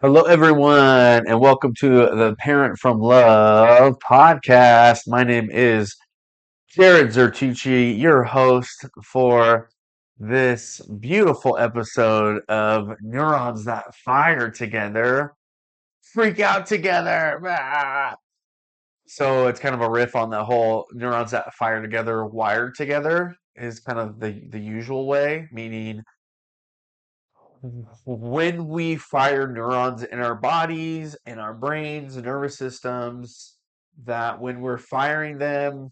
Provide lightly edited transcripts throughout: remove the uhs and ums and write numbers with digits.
Hello, everyone, and welcome to the Parent from Love podcast. My name is Jerrod Zertucci, your host for this beautiful episode of Neurons That Fire Together, Freak Out Together. Ah! So it's kind of a riff on the whole neurons that fire together, wired together is kind of the usual way, meaning when we fire neurons in our bodies, in our brains, nervous systems, that when we're firing them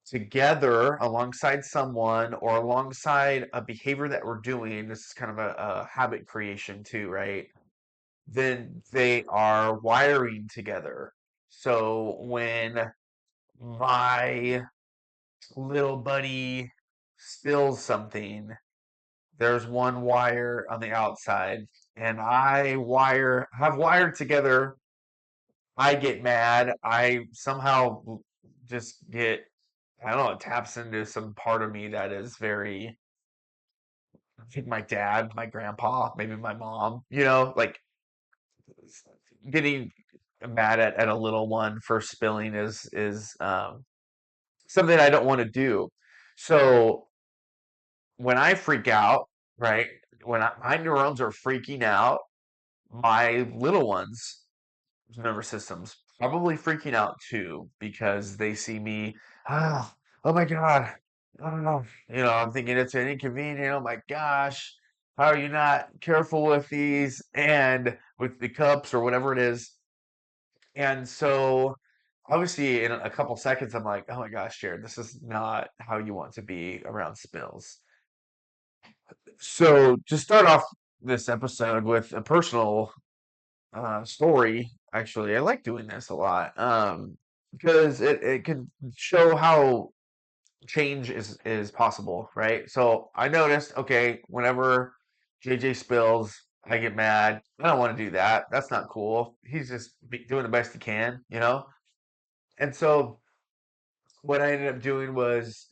together alongside someone or alongside a behavior that we're doing, this is kind of a habit creation too, right? Then they are wiring together. So when my little buddy spills something, there's one wire on the outside, and I have wired together. I get mad. I somehow just get, I don't know, it taps into some part of me that is very, I think my dad, my grandpa, maybe my mom, like getting mad at a little one for spilling is something I don't want to do. So when I freak out, right, my neurons are freaking out, my little ones' nervous systems probably freaking out too because they see me, ah, oh my God, oh, I'm thinking it's an inconvenient. Oh my gosh, how are you not careful with these and with the cups or whatever it is? And so, obviously, in a couple seconds, I'm like, oh my gosh, Jared, this is not how you want to be around spills. So, to start off this episode with a personal story. Actually, I like doing this a lot because it can show how change is possible, right? So I noticed, okay, whenever JJ spills, I get mad. I don't want to do that. That's not cool. He's just doing the best he can. And so what I ended up doing was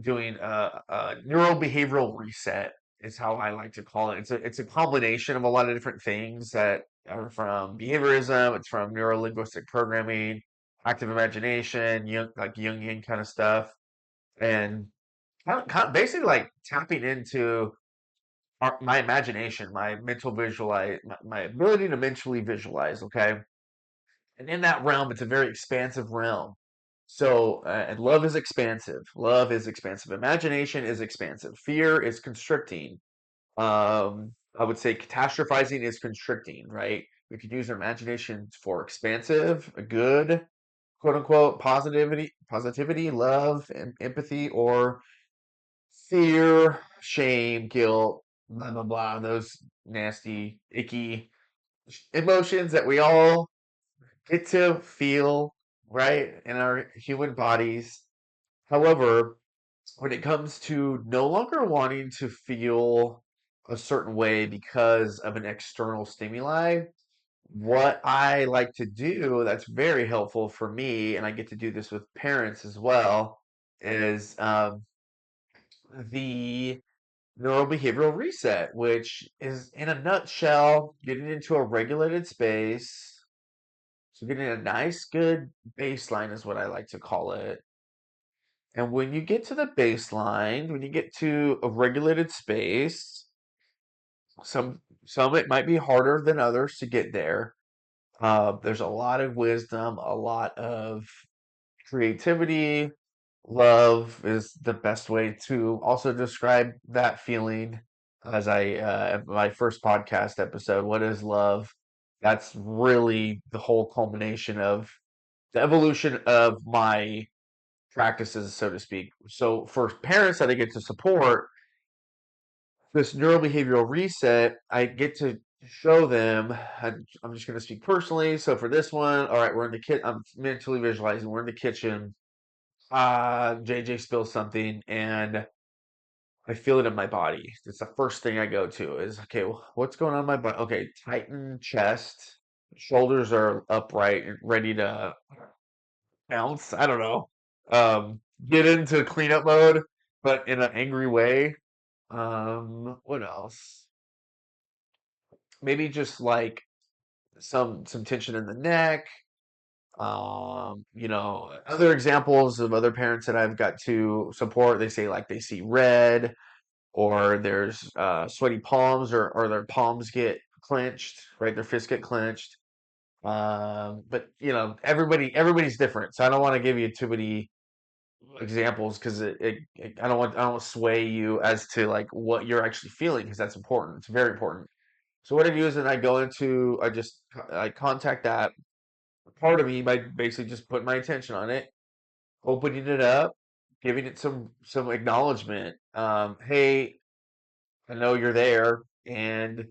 doing a neurobehavioral reset is how I like to call it. It's a combination of a lot of different things that are from behaviorism. It's from neuro-linguistic programming, active imagination, like Jungian kind of stuff, and basically like tapping into my imagination, my mental visualize, my ability to mentally visualize. Okay, and in that realm, it's a very expansive realm. So, and love is expansive. Love is expansive. Imagination is expansive. Fear is constricting. I would say catastrophizing is constricting, right? We could use our imagination for expansive, a good, quote unquote, positivity, love, and empathy, or fear, shame, guilt, blah, blah, blah. Those nasty, icky emotions that we all get to feel, right, in our human bodies. However, when it comes to no longer wanting to feel a certain way because of an external stimuli, what I like to do that's very helpful for me, and I get to do this with parents as well, is the neurobehavioral reset, which is in a nutshell getting into a regulated space. So getting a nice, good baseline is what I like to call it. And when you get to the baseline, when you get to a regulated space, some it might be harder than others to get there. There's a lot of wisdom, a lot of creativity. Love is the best way to also describe that feeling. As my first podcast episode, what is love? That's really the whole culmination of the evolution of my practices, so to speak. So for parents that I get to support this neurobehavioral reset, I get to show them. I'm just going to speak personally. So for this one, all right, we're in the kit. I'm mentally visualizing. We're in the kitchen. JJ spills something, and I feel it in my body. It's the first thing I go to is okay. What's going on in my body? Okay, tighten chest. Shoulders are upright and ready to bounce. I don't know. Get into cleanup mode, but in an angry way. What else? maybe just like some tension in the neck. Other examples of other parents that I've got to support, they say like they see red, or there's sweaty palms, or their palms get clenched, right? Their fists get clenched. But everybody's different, so I don't want to give you too many examples because I don't want to sway you as to like what you're actually feeling, because that's important. It's very important. So what I do is then I contact that part of me by basically just putting my attention on it, opening it up, giving it some acknowledgement. Hey, I know you're there, and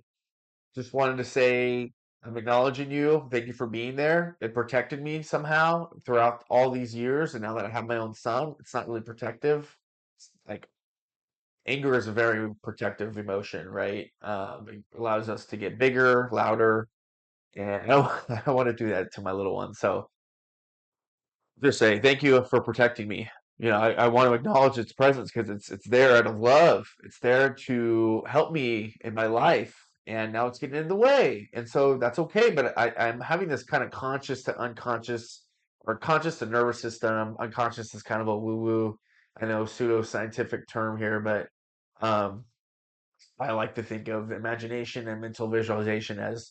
just wanted to say I'm acknowledging you. Thank you for being there. It protected me somehow throughout all these years, and now that I have my own son, it's not really protective. It's like anger is a very protective emotion, right? It allows us to get bigger, louder, and I want to do that to my little one. So just say thank you for protecting me. I want to acknowledge its presence because it's there out of love. It's there to help me in my life, and now it's getting in the way, and so that's okay. But I'm having this kind of conscious to unconscious, or conscious to nervous system. Unconscious is kind of a woo-woo, I know, pseudo-scientific term here, but um, I like to think of imagination and mental visualization as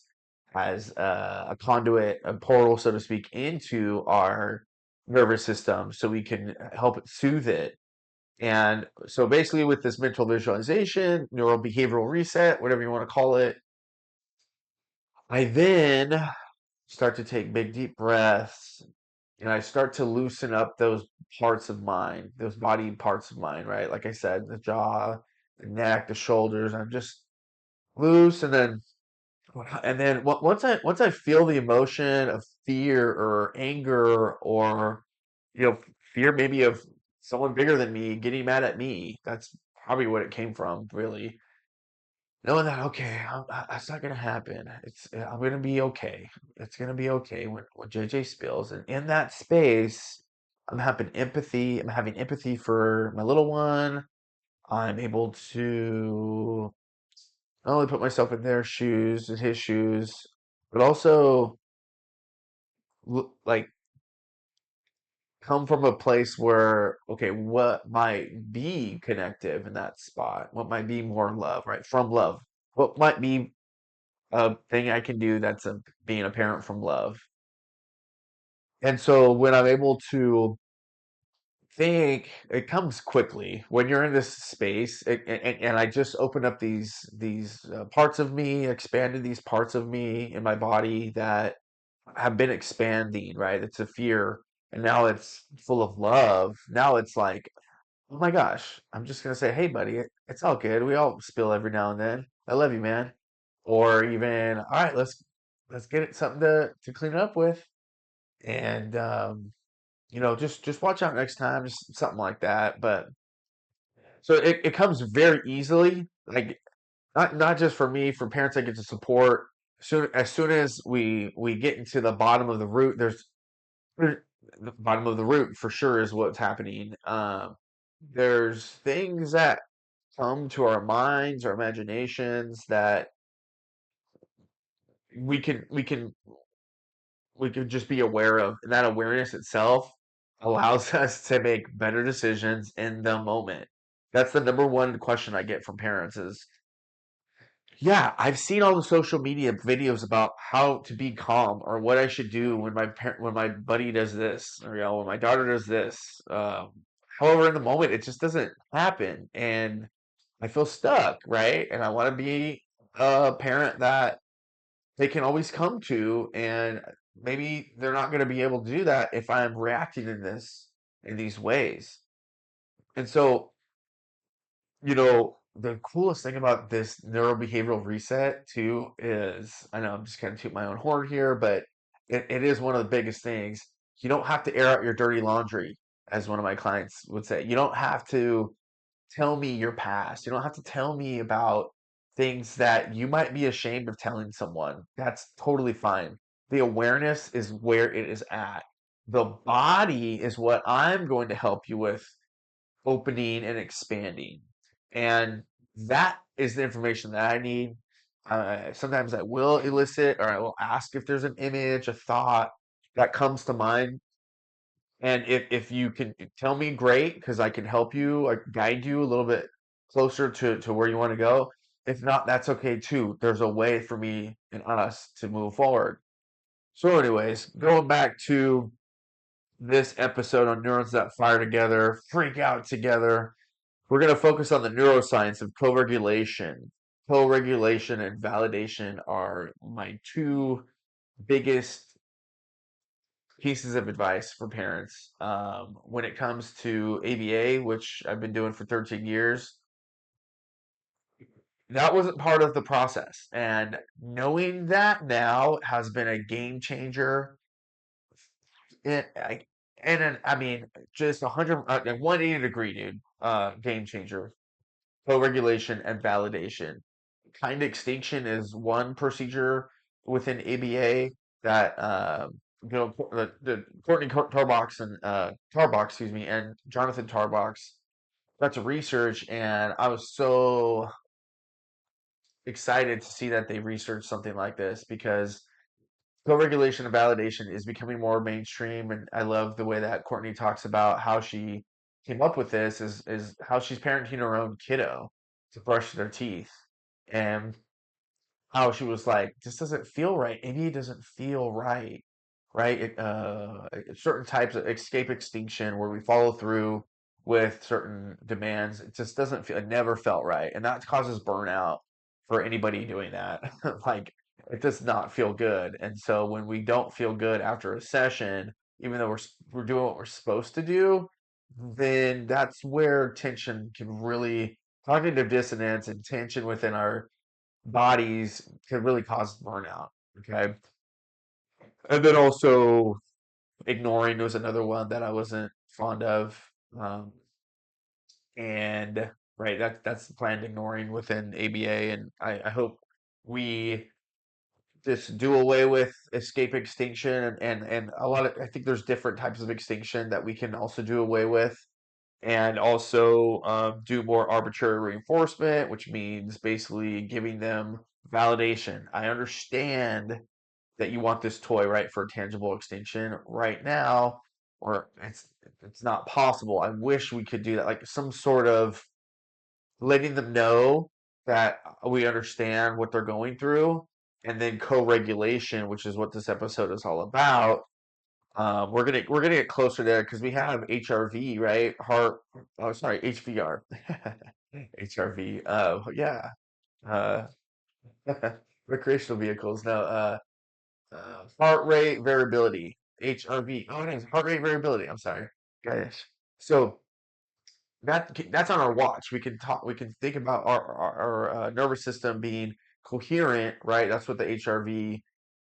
a conduit, a portal, so to speak, into our nervous system, so we can help it soothe it. And so, basically, with this mental visualization, neural behavioral reset, whatever you want to call it, I then start to take big, deep breaths, and I start to loosen up those parts of mine, those body parts of mine, right? Like I said, the jaw, the neck, the shoulders. I'm just loose, and then once I feel the emotion of fear or anger, or fear maybe of someone bigger than me getting mad at me, that's probably what it came from, really. Knowing that, okay, that's not gonna happen. I'm gonna be okay. It's gonna be okay when JJ spills, and in that space, I'm having empathy for my little one. I'm able to not only put myself in their shoes and his shoes, but also like come from a place where, okay, what might be connective in that spot? What might be more love, right? From love. What might be a thing I can do that's being a parent from love? And so when I'm able to think, it comes quickly when you're in this space, and I just opened up these parts of me, expanded these parts of me in my body that have been expanding, right? It's a fear, and now it's full of love. Now it's like, oh my gosh, I'm just gonna say, hey, buddy, it's all good. We all spill every now and then. I love you, man. Or even, all right, let's get it something to clean it up with, and just watch out next time, just something like that. But so it comes very easily, like not just for me, for parents I get to support. As soon as we get into the bottom of the root, the bottom of the root for sure is what's happening. There's things that come to our minds, our imaginations, that we can we can we can just be aware of, and that awareness itself allows us to make better decisions in the moment. That's the number one question I get from parents is, yeah, I've seen all the social media videos about how to be calm, or what I should do when my buddy does this, or when my daughter does this. However, in the moment, it just doesn't happen, and I feel stuck, right? And I want to be a parent that they can always come to, and maybe they're not going to be able to do that if I'm reacting in these ways. And so, the coolest thing about this neurobehavioral reset too is, I know I'm just kind of toot my own horn here, but it is one of the biggest things. You don't have to air out your dirty laundry, as one of my clients would say. You don't have to tell me your past. You don't have to tell me about things that you might be ashamed of telling someone. That's totally fine. The awareness is where it is at. The body is what I'm going to help you with opening and expanding. And that is the information that I need. Sometimes I will elicit or I will ask if there's an image, a thought that comes to mind. And if you can tell me, great, because I can help you, I guide you a little bit closer to where you want to go. If not, that's okay too. There's a way for me and us to move forward. So, anyways, going back to this episode on neurons that fire together, freak out together, we're going to focus on the neuroscience of co-regulation. Co-regulation and validation are my two biggest pieces of advice for parents when it comes to ABA, which I've been doing for 13 years. That wasn't part of the process. And knowing that now has been a game changer. I mean, just 180 degree, dude. Game changer. Co-regulation and validation. Kind extinction is one procedure within ABA that the Courtney Tarbox and Tarbox, excuse me, and Jonathan Tarbox got to research, and I was so excited to see that they researched something like this because co-regulation and validation is becoming more mainstream, and I love the way that Courtney talks about how she came up with this is how she's parenting her own kiddo to brush their teeth. And how she was like, this doesn't feel right. Maybe it doesn't feel right, right? Certain types of escape extinction where we follow through with certain demands, it just doesn't feel, it never felt right. And that causes burnout for anybody doing that. Like, it does not feel good. And so when we don't feel good after a session, even though we're doing what we're supposed to do, then that's where tension can really, cognitive dissonance and tension within our bodies can really cause burnout. Okay. And then also ignoring was another one that I wasn't fond of. Um, and right, that's the planned ignoring within ABA. And I hope we just do away with escape extinction and a lot of, I think there's different types of extinction that we can also do away with. And also do more arbitrary reinforcement, which means basically giving them validation. I understand that you want this toy, right, for tangible extinction right now, or it's not possible. I wish we could do that, like some sort of letting them know that we understand what they're going through, and then co-regulation, which is what this episode is all about. We're gonna get closer there because we have HRV, right? Oh, sorry, HVR, HRV. Yeah. Uh, recreational vehicles. No. Heart rate variability, HRV. Oh, it is heart rate variability. I'm sorry, guys. So that's on our watch. We can talk. We can think about our nervous system being coherent, right? That's what the HRV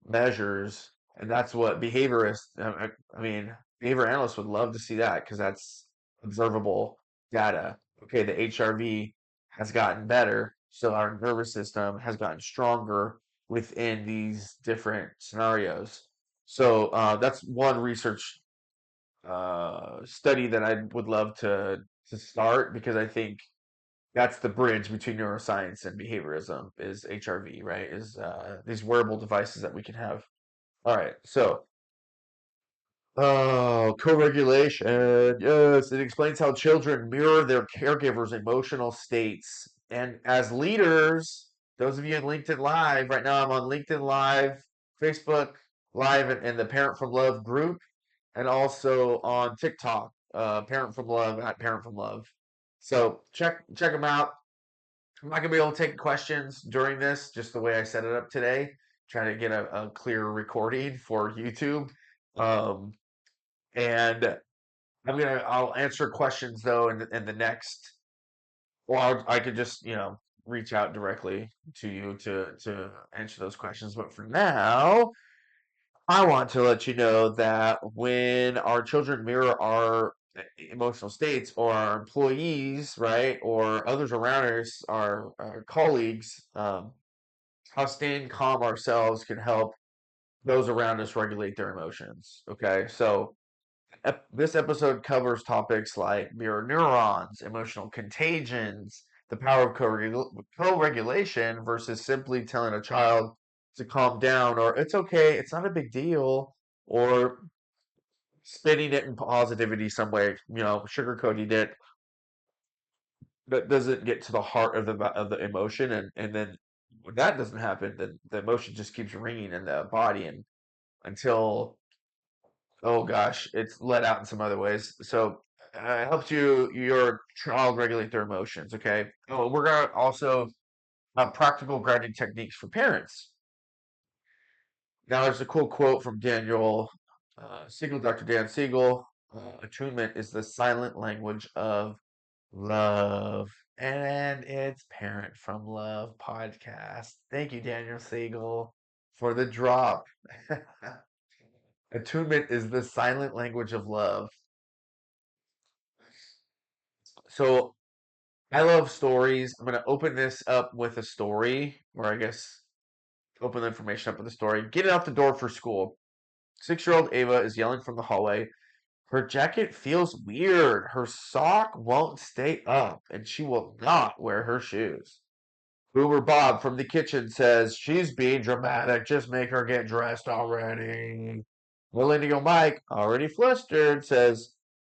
measures, and that's what behaviorists. I mean, behavior analysts would love to see that because that's observable data. Okay, the HRV has gotten better, so our nervous system has gotten stronger within these different scenarios. So that's one research study that I would love to start because I think that's the bridge between neuroscience and behaviorism is HRV, right? Is these wearable devices that we can have. All right, so co-regulation. Yes, it explains how children mirror their caregivers' emotional states. And as leaders, those of you in LinkedIn Live, right now I'm on LinkedIn Live, Facebook Live, and the Parent from Love group, and also on TikTok, Parent from Love at Parent from Love. So check them out. I'm not gonna be able to take questions during this, just the way I set it up today. Trying to get a clear recording for YouTube. Um, and I'll answer questions though in the next, or I could just, reach out directly to you to answer those questions. But for now, I want to let you know that when our children mirror our emotional states, or our employees, right, or others around us, our colleagues, how staying calm ourselves can help those around us regulate their emotions. Okay, so this episode covers topics like mirror neurons, emotional contagions, the power of co-regulation versus simply telling a child to calm down, or it's okay, it's not a big deal, or spinning it in positivity some way, sugarcoating it, that doesn't get to the heart of the emotion, and then when that doesn't happen, then the emotion just keeps ringing in the body and until, oh gosh, it's let out in some other ways. So it helps your child regulate their emotions. Okay. Oh, we're gonna also practical grounding techniques for parents. Now, there's a cool quote from Daniel Siegel, Dr. Dan Siegel. Attunement is the silent language of love. And it's Parent from Love podcast. Thank you, Daniel Siegel, for the drop. Attunement is the silent language of love. So I love stories. I'm going to open this up with a story, or I guess open the information up with a story. Getting out the door for school. 6-year-old Ava is yelling from the hallway. Her jacket feels weird. Her sock won't stay up, and she will not wear her shoes. Boomer Bob from the kitchen says, she's being dramatic. Just make her get dressed already. Millennial Mike, already flustered, says,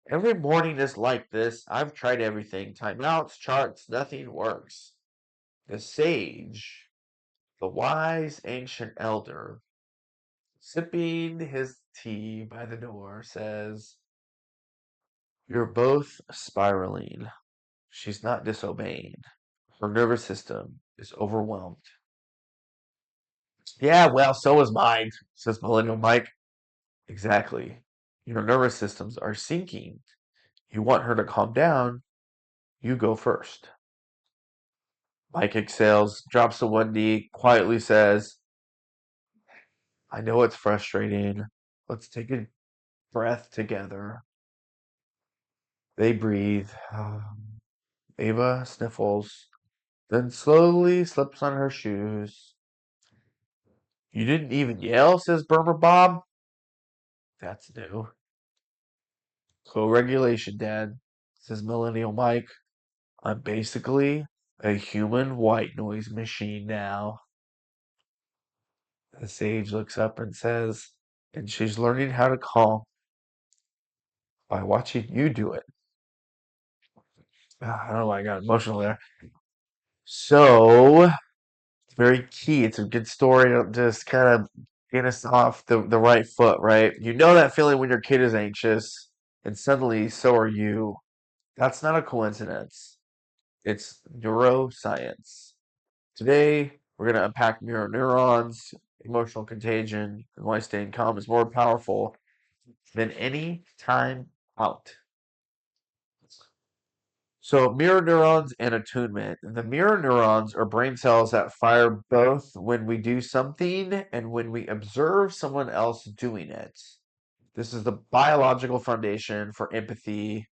every morning is like this. I've tried everything. Timeouts, charts, nothing works. The sage, the wise ancient elder, sipping his tea by the door, says, you're both spiraling. She's not disobeying. Her nervous system is overwhelmed. Yeah, well, so is mine, says Millennial Mike. Exactly. Your nervous systems are sinking. You want her to calm down, you go first. Mike exhales, drops to one knee, quietly says, I know it's frustrating. Let's take a breath together. They breathe. Ava sniffles, then slowly slips on her shoes. You didn't even yell, says Burmer Bob. That's new. Co-regulation, Dad, says Millennial Mike. I'm basically a human white noise machine now. The sage looks up and says, and she's learning how to calm by watching you do it. I don't know why I got emotional there. So, it's very key. It's a good story to just kind of get us off the right foot, right? You know that feeling when your kid is anxious, and suddenly so are you. That's not a coincidence. It's neuroscience. Today, we're going to unpack mirror neurons, emotional contagion, and why staying calm is more powerful than any time out. So, mirror neurons and attunement. The mirror neurons are brain cells that fire both when we do something and when we observe someone else doing it. This is the biological foundation for empathy,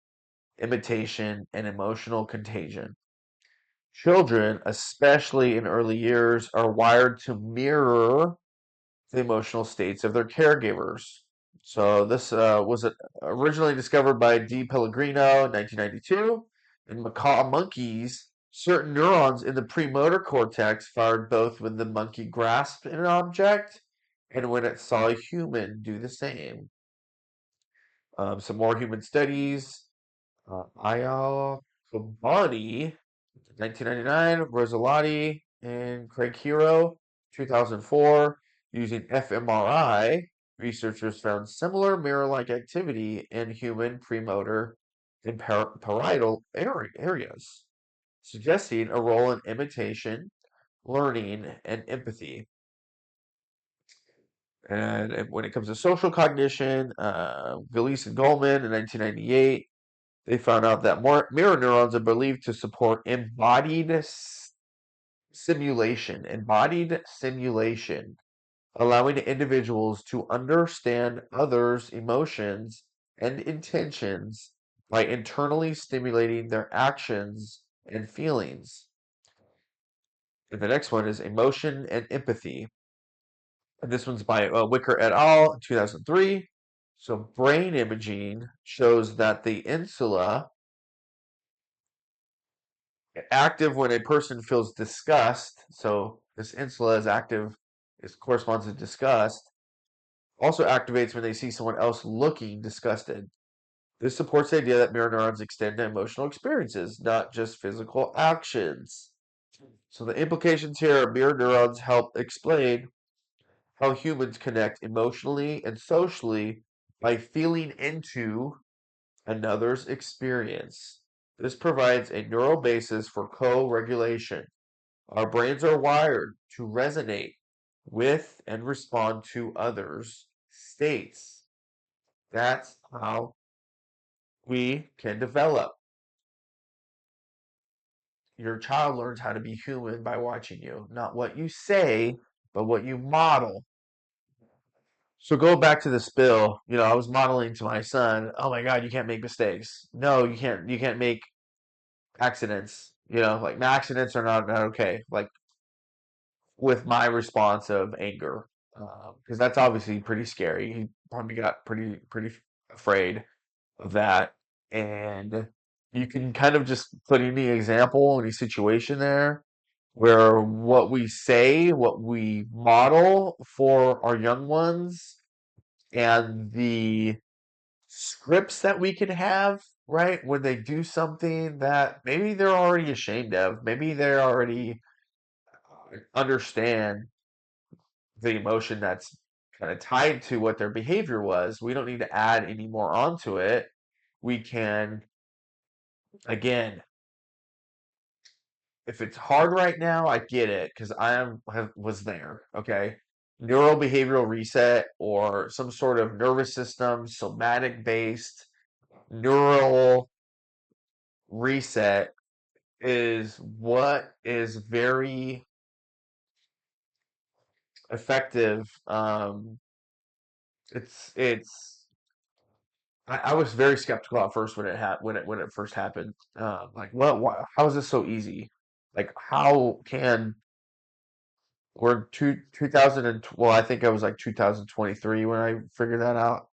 imitation, and emotional contagion. Children, especially in early years, are wired to mirror the emotional states of their caregivers. So this was originally discovered by D. Pellegrino in 1992. In macaque monkeys, certain neurons in the premotor cortex fired both when the monkey grasped an object and when it saw a human do the same. Some more human studies. Ayal Kabani, 1999, Rosalotti and Craig Hero, 2004. Using fMRI, researchers found similar mirror-like activity in human premotor and parietal areas, suggesting a role in imitation, learning, and empathy. And when it comes to social cognition, Gillies and Goldman in 1998, they found out that mirror neurons are believed to support embodied simulation, allowing individuals to understand others' emotions and intentions by internally stimulating their actions and feelings. And the next one is emotion and empathy. And this one's by Wicker et al., 2003. So, brain imaging shows that the insula Active when a person feels disgust. So this insula is active, it corresponds to disgust. Also activates when they see someone else looking disgusted. This supports the idea that mirror neurons extend to emotional experiences, not just physical actions. So the implications here are mirror neurons help explain how humans connect emotionally and socially by feeling into another's experience. This provides a neural basis for co-regulation. Our brains are wired to resonate with and respond to others' states. That's how we can develop. Your child learns how to be human by watching you, not what you say, but what you model. So go back to the spill. I was modeling to my son, "Oh my God, you can't make mistakes. No, you can't make accidents. Like accidents are not okay." Like with my response of anger, because that's obviously pretty scary. He probably got pretty afraid of that, and you can kind of just put any example, any situation there where what we say, what we model for our young ones, and the scripts that we can have, right? When they do something that maybe they're already ashamed of, maybe they're already understand the emotion that's kind of tied to what their behavior was. We don't need to add any more onto it. We can, again, if it's hard right now, I get it because was there. Okay, neurobehavioral reset or some sort of nervous system somatic based neural reset is what is very effective. It's I was very skeptical at first when it first happened. Like, how is this so easy? Like, how can we're 2000 well, I think I was like 2023 when I figured that out.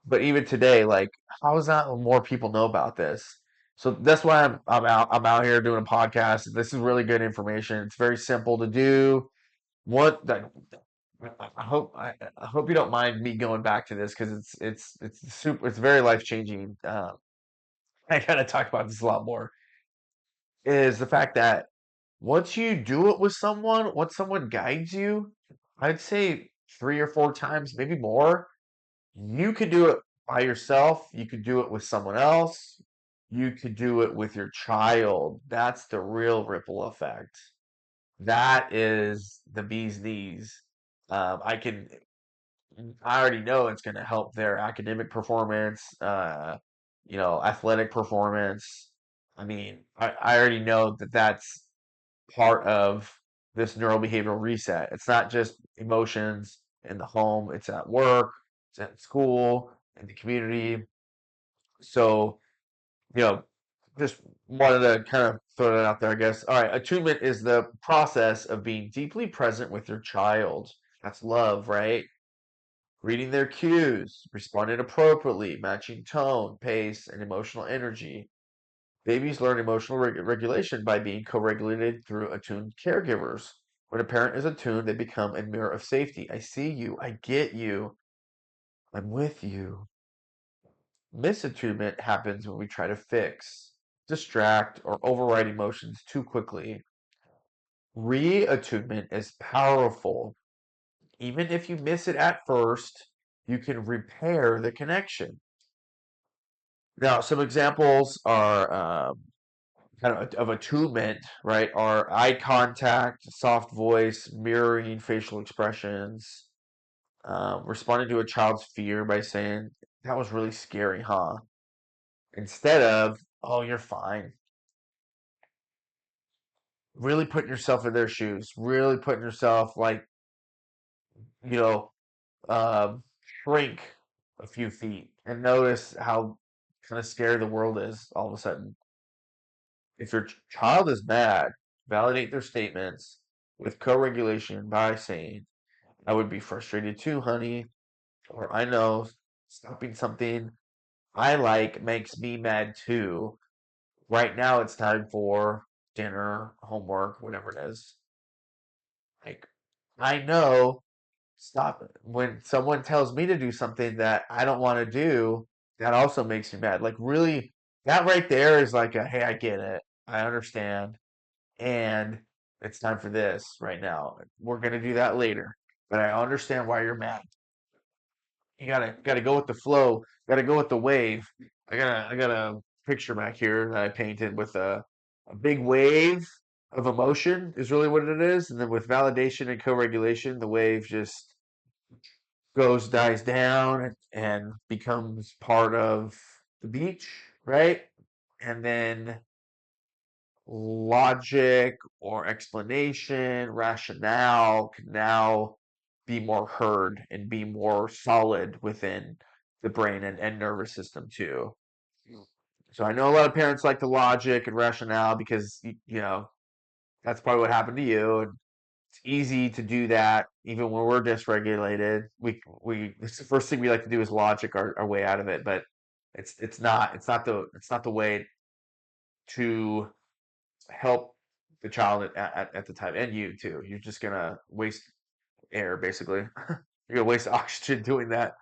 But even today, like, how is that more people know about this? So that's why I'm out here doing a podcast. This is really good information. It's very simple to do. What that I hope you don't mind me going back to this because it's very life changing. I gotta talk about this a lot more. Is the fact that once you do it with someone, once someone guides you, I'd say 3 or 4 times, maybe more. You could do it by yourself. You could do it with someone else. You could do it with your child. That's the real ripple effect. That is the bee's knees. I can I already know it's going to help their academic performance, athletic performance. I mean, I already know that that's part of this neurobehavioral reset. It's not just emotions in the home, it's at work, it's at school, in the community. So, you know, just wanted to kind of throw that out there, I guess. All right, attunement is the process of being deeply present with your child. That's love, right? Reading their cues, responding appropriately, matching tone, pace, and emotional energy. Babies learn emotional regulation by being co-regulated through attuned caregivers. When a parent is attuned, they become a mirror of safety. I see you. I get you. I'm with you. Misattunement happens when we try to fix, distract, or override emotions too quickly. Reattunement is powerful. Even if you miss it at first, you can repair the connection. Now, some examples are kind of attunement, right? Are eye contact, soft voice, mirroring facial expressions, responding to a child's fear by saying, "That was really scary, huh?" Instead of, "Oh, you're fine." Really putting yourself in their shoes, really putting yourself like, you know, um, shrink a few feet and notice how kind of scary the world is all of a sudden. If your child is mad, validate their statements with co-regulation by saying, "I would be frustrated too, honey," or "I know stopping something I like makes me mad too." Right now it's time for dinner, homework, whatever it is. Like, I know, stop it. When someone tells me to do something that I don't want to do, that also makes me mad. Like, really, that right there is like a, hey, I get it. I understand. And it's time for this right now. We're gonna do that later. But I understand why you're mad. You gotta go with the flow. Gotta go with the wave. I got a picture back here that I painted with a big wave of emotion is really what it is, and then with validation and co-regulation, the wave just dies down and becomes part of the beach, right? And then logic or explanation, rationale can now be more heard and be more solid within the brain and nervous system too. So I know a lot of parents like the logic and rationale because that's probably what happened to you, and it's easy to do that even when we're dysregulated. We it's the first thing we like to do is logic our way out of it, but it's not the way to help the child at the time and you too. You're just gonna waste air basically. You're gonna waste oxygen doing that,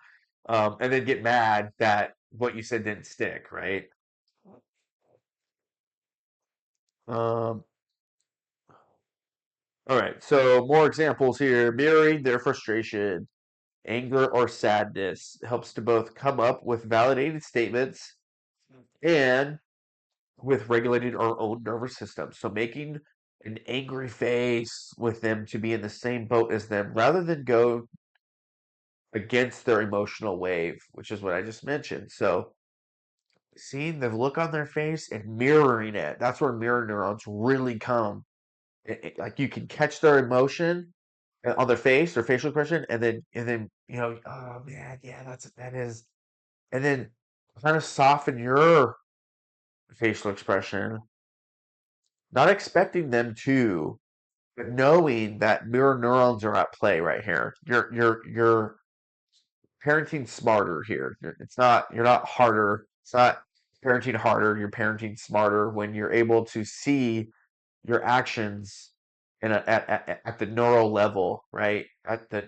and then get mad that what you said didn't stick, right? Um, all right. So more examples here. Mirroring their frustration, anger, or sadness helps to both come up with validated statements and with regulating our own nervous system. So making an angry face with them to be in the same boat as them rather than go against their emotional wave, which is what I just mentioned. So seeing the look on their face and mirroring it, that's where mirror neurons really come. Like you can catch their emotion on their face, their facial expression, and then oh man, yeah, that is, and then kind of soften your facial expression, not expecting them to, but knowing that mirror neurons are at play right here. You're parenting smarter here. You're not harder. It's not parenting harder. You're parenting smarter when you're able to see your actions at the neural level, right? At the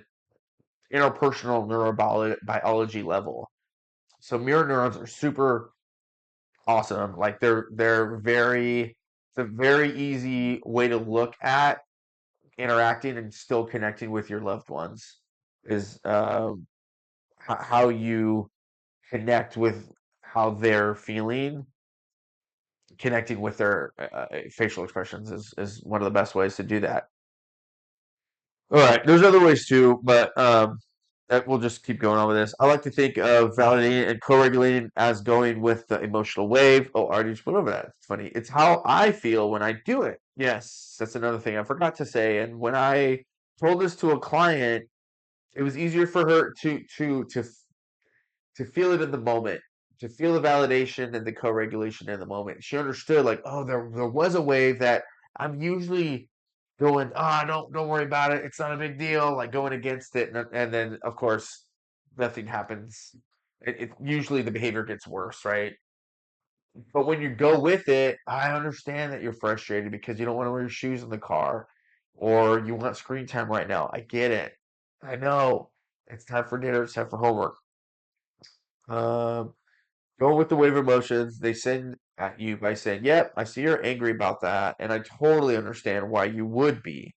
interpersonal neurobiology level. So mirror neurons are super awesome. Like they're very it's a very easy way to look at interacting and still connecting with your loved ones is how you connect with how they're feeling. Connecting with their facial expressions is one of the best ways to do that. All right, there's other ways too, but we'll just keep going on with this. I like to think of validating and co-regulating as going with the emotional wave. Oh, I already just went over that. It's funny. It's how I feel when I do it. Yes, that's another thing I forgot to say. And when I told this to a client, it was easier for her to feel it in the moment, to feel the validation and the co-regulation in the moment. She understood like, oh, there was a wave that I'm usually going, ah, don't worry about it. It's not a big deal. Like going against it, and then of course nothing happens. Usually the behavior gets worse, right? But when you go with it, I understand that you're frustrated because you don't want to wear your shoes in the car, or you want screen time right now. I get it. I know. It's time for dinner. It's time for homework. Um, Going with the wave emotions, they send at you by saying, yep, I see you're angry about that, and I totally understand why you would be.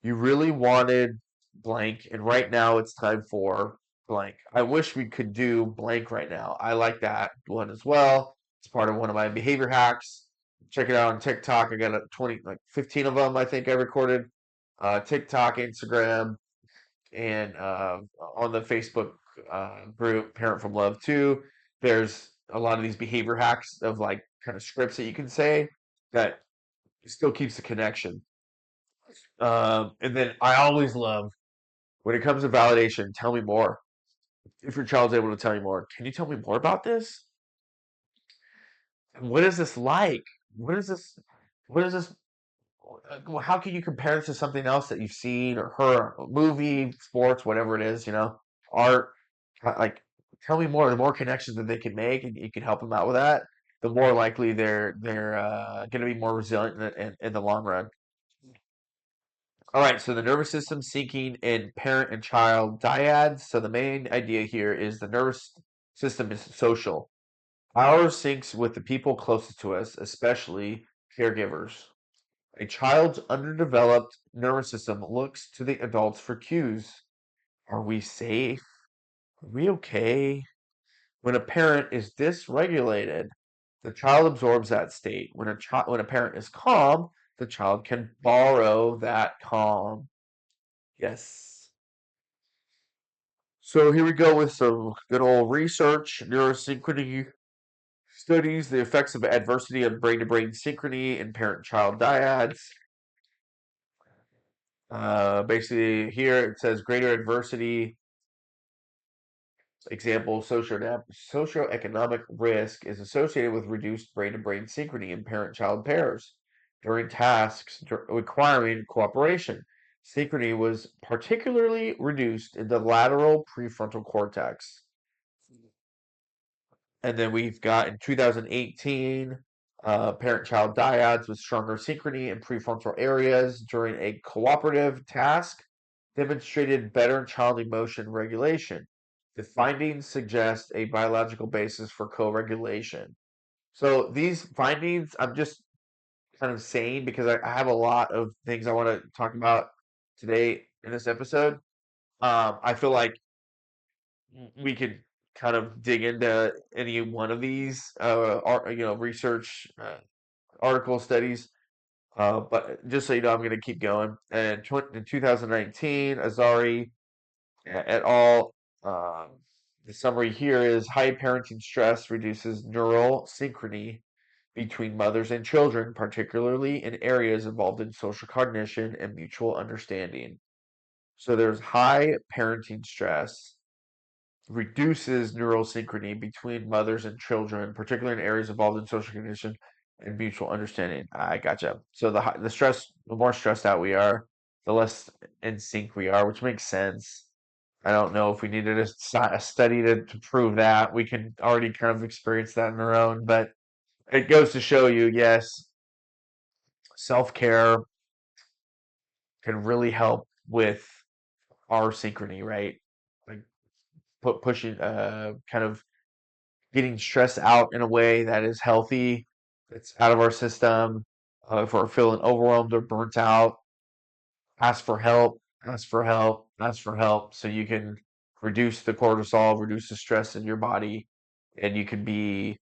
You really wanted blank, and right now it's time for blank. I wish we could do blank right now. I like that one as well. It's part of one of my behavior hacks. Check it out on TikTok. I got 20, like 15 of them, I think I recorded. TikTok, Instagram, and on the Facebook group Parent from Love too. There's a lot of these behavior hacks of like kind of scripts that you can say that still keeps the connection. And then I always love when it comes to validation. Tell me more. If your child's able to tell you more, can you tell me more about this? What is this like? What is this? What is this? Well, how can you compare this to something else that you've seen or heard, a movie, sports, whatever it is, art? Like, tell me more. The more connections that they can make, and you can help them out with that. the more likely they're going to be more resilient in the long run. All right, so the nervous system syncing in parent and child dyads. So the main idea here is the nervous system is social. Ours syncs with the people closest to us, especially caregivers. A child's underdeveloped nervous system looks to the adults for cues. Are we safe? Are we okay? When a parent is dysregulated, the child absorbs that state. When a parent is calm, the child can borrow that calm. Yes. So here we go with some good old research. Neurosynchrony studies the effects of adversity on brain-to-brain synchrony in parent-child dyads. Basically, here it says greater adversity. Example, socioeconomic risk is associated with reduced brain-to-brain synchrony in parent-child pairs during tasks requiring cooperation. Synchrony was particularly reduced in the lateral prefrontal cortex. And then we've got in 2018, parent-child dyads with stronger synchrony in prefrontal areas during a cooperative task demonstrated better child emotion regulation. The findings suggest a biological basis for co-regulation. So these findings, I'm just kind of saying because I have a lot of things I want to talk about today in this episode. I feel like we could kind of dig into any one of these, research article studies. But just so you know, I'm going to keep going. And in 2019, Azari et al. The summary here is high parenting stress reduces neural synchrony between mothers and children, particularly in areas involved in social cognition and mutual understanding. So there's high parenting stress reduces neural synchrony between mothers and children, particularly in areas involved in social cognition and mutual understanding. I gotcha. So the more stressed out we are, the less in sync we are, which makes sense. I don't know if we needed a study to prove that. We can already kind of experience that on our own, but it goes to show you, yes, self-care can really help with our synchrony, right? Like pushing, kind of getting stressed out in a way that is healthy, that's out of our system. If we're feeling overwhelmed or burnt out, ask for help, ask for help, ask for help so you can reduce the cortisol, reduce the stress in your body, and you can be,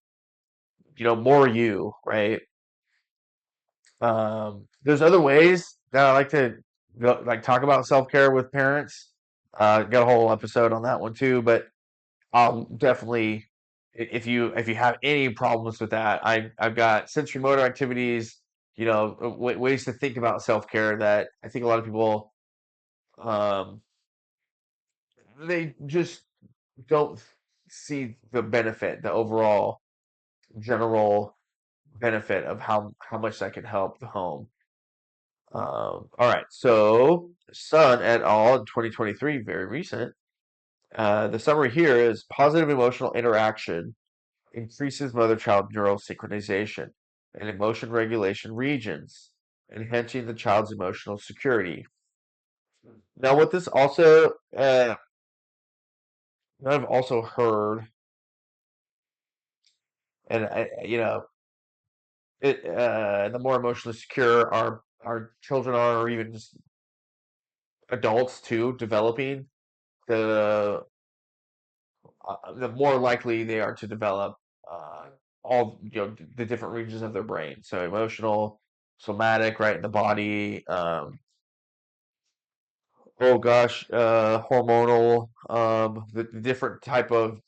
more you, right? There's other ways that I like to like talk about self-care with parents. Got a whole episode on that one too, but I'll definitely if you have any problems with that, I've got sensory motor activities, ways to think about self-care that I think a lot of people um they just don't see the benefit, the overall general benefit of how much that can help the home. All right, so Sun et al. In 2023, very recent. The summary here is positive emotional interaction increases mother-child neural synchronization and emotion regulation regions, enhancing the child's emotional security. Now, what this also, I've also heard, and the more emotionally secure our children are, or even just adults too, developing, the the more likely they are to develop all the different regions of their brain. So emotional, somatic, right in the body. Oh gosh, hormonal. The different type of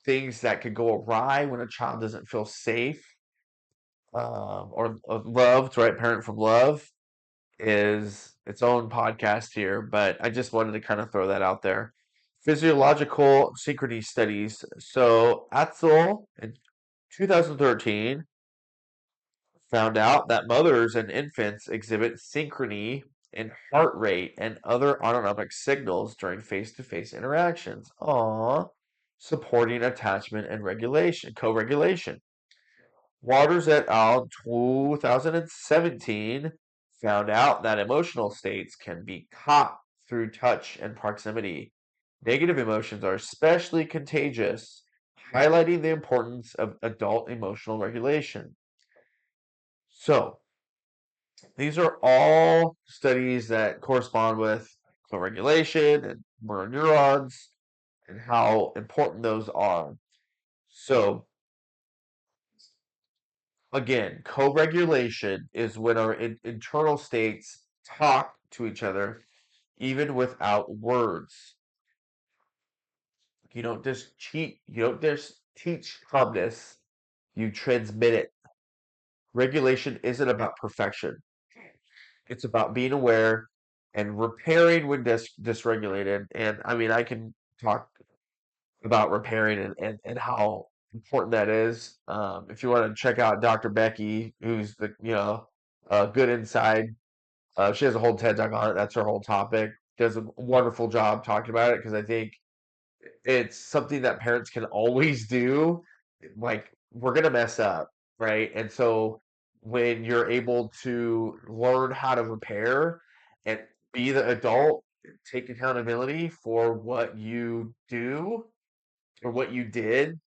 things that could go awry when a child doesn't feel safe, or loved, right? Parent from love is its own podcast here, but I just wanted to kind of throw that out there. Physiological synchrony studies. So Atzel in 2013 found out that mothers and infants exhibit synchrony in heart rate and other autonomic signals during face-to-face interactions. Aww. supporting attachment and regulation, co-regulation. Waters et al. 2017 found out that emotional states can be caught through touch and proximity. Negative emotions are especially contagious, highlighting the importance of adult emotional regulation. So, these are all studies that correspond with co-regulation and mirror neurons and how important those are. So, again, co-regulation is when our internal states talk to each other, even without words. You don't just teach calmness, you transmit it. Regulation isn't about perfection. It's about being aware and repairing when dysregulated. And I mean, I can talk about repairing and how important that is. If you want to check out Dr. Becky, who's good inside, she has a whole TED talk on it. That's her whole topic. Does a wonderful job talking about it because I think it's something that parents can always do. Like, we're gonna mess up, right? And so when you're able to learn how to repair and be the adult, take accountability for what you do or what you did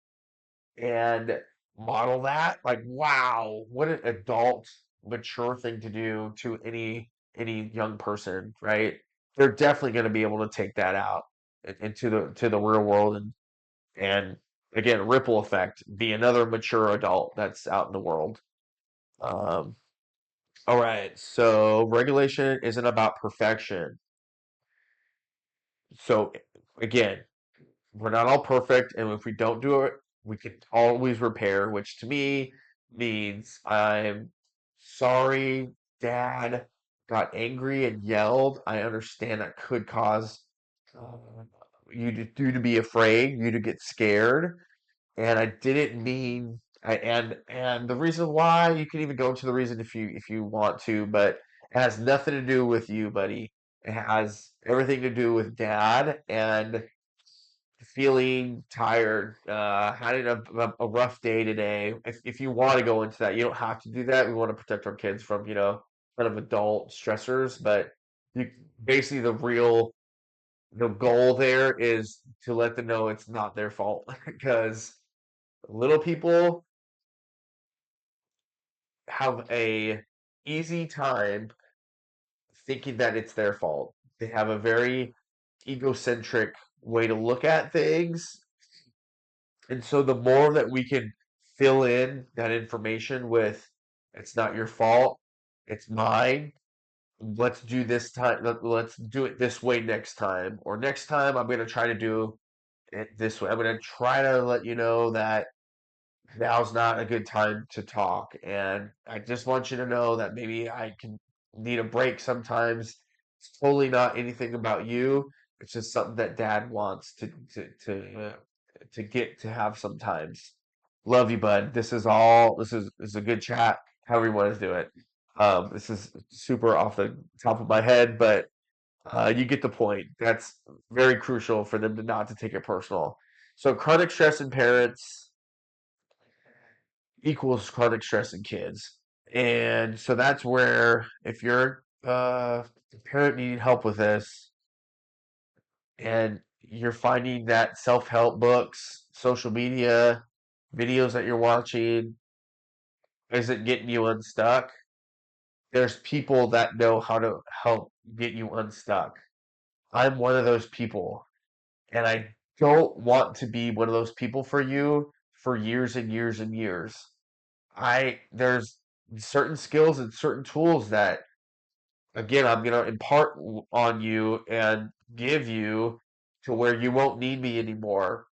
and model that, like, wow, what an adult mature thing to do to any young person, right? They're definitely going to be able to take that out into the real world and again, ripple effect, be another mature adult that's out in the world. um all right, so regulation isn't about perfection. So again, we're not all perfect, and if we don't do it, we can always repair, which to me means I'm sorry, Dad got angry and yelled. I understand that could cause uh, you to be afraid, you to get scared, and I didn't mean. And the reason why, you can even go into the reason if you want to, but it has nothing to do with you, buddy. It has everything to do with Dad and feeling tired, having a rough day today. If you want to go into that, you don't have to do that. We want to protect our kids from, kind of adult stressors, but you basically the goal there is to let them know it's not their fault because little people have a easy time thinking that it's their fault. They have a very egocentric way to look at things. And so the more that we can fill in that information with, it's not your fault, it's mine. Let's do this time. Let's do it this way next time. Or next time, I'm going to try to do it this way. I'm going to try to let you know that now's not a good time to talk. And I just want you to know that maybe I can need a break sometimes. It's totally not anything about you. It's just something that Dad wants to get to have sometimes. Love you, bud. This is a good chat. However you want to do it. This is super off the top of my head, but you get the point. That's very crucial for them to not to take it personal. So chronic stress in parents equals chronic stress in kids. And so that's where if you're a parent needing help with this and you're finding that self-help books, social media, videos that you're watching isn't getting you unstuck, there's people that know how to help get you unstuck. I'm one of those people, and I don't want to be one of those people for you for years and years and years. There's certain skills and certain tools that again I'm gonna impart on you and give you to where you won't need me anymore.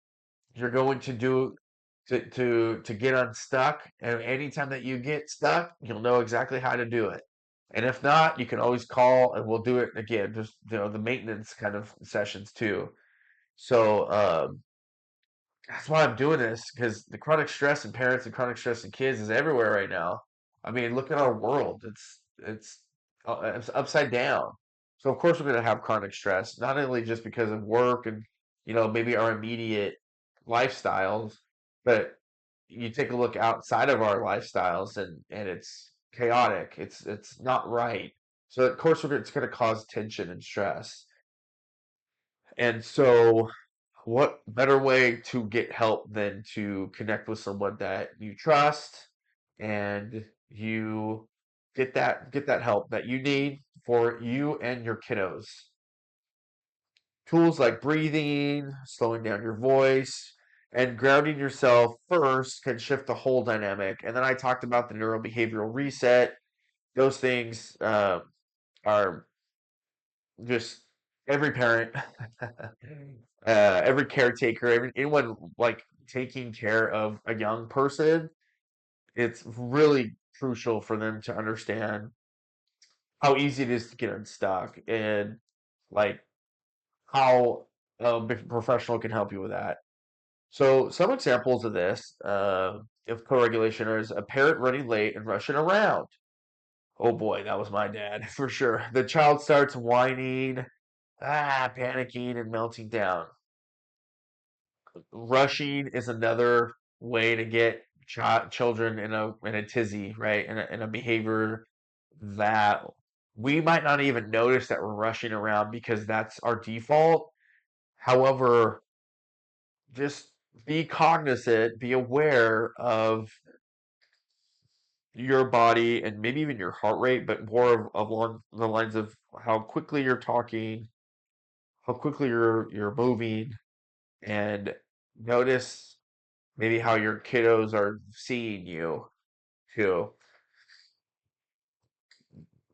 You're going to do to get unstuck, and anytime that you get stuck, you'll know exactly how to do it. And if not, you can always call and we'll do it again. Just the maintenance kind of sessions too. So that's why I'm doing this because the chronic stress in parents and chronic stress in kids is everywhere right now. I mean, look at our world. It's upside down. So of course we're going to have chronic stress, not only just because of work and maybe our immediate lifestyles, but you take a look outside of our lifestyles and it's chaotic. It's not right. So of course it's going to cause tension and stress. And so what better way to get help than to connect with someone that you trust and you get that help that you need for you and your kiddos. Tools like breathing, slowing down your voice, and grounding yourself first can shift the whole dynamic. And then I talked about the neurobehavioral reset. Those things are just every parent, every caretaker, anyone like taking care of a young person. It's really crucial for them to understand how easy it is to get unstuck and like how a professional can help you with that. So some examples of this, of co-regulation is a parent running late and rushing around. Oh boy, that was my dad for sure. The child starts whining, panicking and melting down. Rushing is another way to get children in a tizzy, right? In a behavior that we might not even notice that we're rushing around because that's our default. However, just be cognizant, be aware of your body and maybe even your heart rate, but more of along the lines of how quickly you're talking, how quickly you're moving, and notice maybe how your kiddos are seeing you too.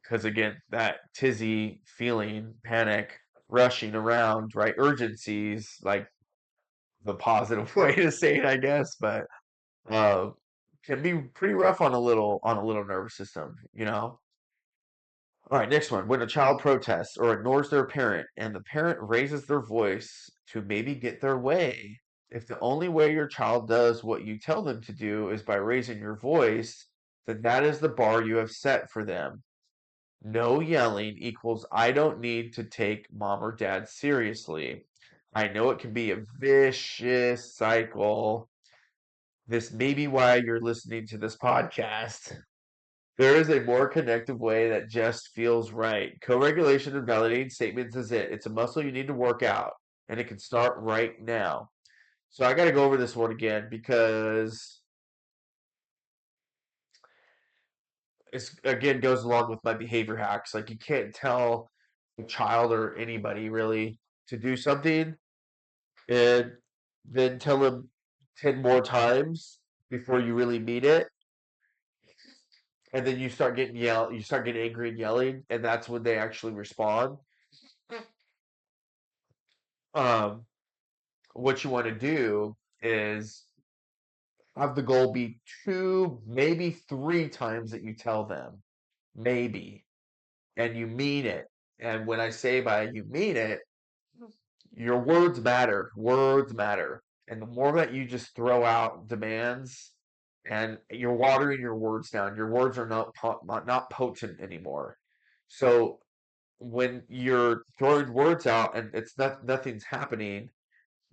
Because again, that tizzy feeling, panic, rushing around, right? Urgencies, like the positive way to say it, I guess, but uh, can be pretty rough on a little nervous system, you know. All right, next one. When a child protests or ignores their parent and the parent raises their voice to maybe get their way, if the only way your child does what you tell them to do is by raising your voice, then that is the bar you have set for them. No yelling equals I don't need to take mom or dad seriously. I know it can be a vicious cycle. This may be why you're listening to this podcast. There is a more connective way that just feels right. Co-regulation and validating statements is it. It's a muscle you need to work out, and it can start right now. So I got to go over this one again because it's again goes along with my behavior hacks. Like you can't tell a child or anybody really to do something and then tell them 10 more times before you really mean it. And then you start getting angry and yelling, and that's when they actually respond. Um, what you want to do is have the goal be two, maybe three times that you tell them, maybe, and you mean it. And when I say by you mean it, your words matter. Words matter. And the more that you just throw out demands and you're watering your words down, your words are not potent anymore. So when you're throwing words out and it's nothing's happening,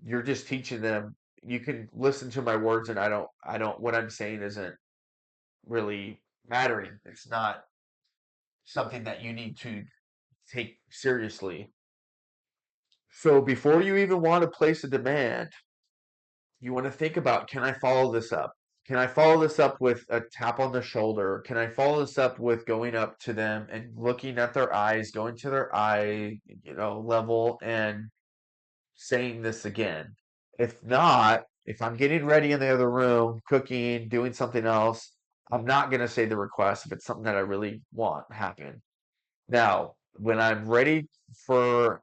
you're just teaching them you can listen to my words and I don't what I'm saying isn't really mattering. It's not something that you need to take seriously. So before you even want to place a demand, you want to think about, can I follow this up? Can I follow this up with a tap on the shoulder? Can I follow this up with going up to them and looking at their eyes, going to their eye, level and saying this again? If not, if I'm getting ready in the other room, cooking, doing something else, I'm not going to say the request if it's something that I really want happen. Now, when I'm ready to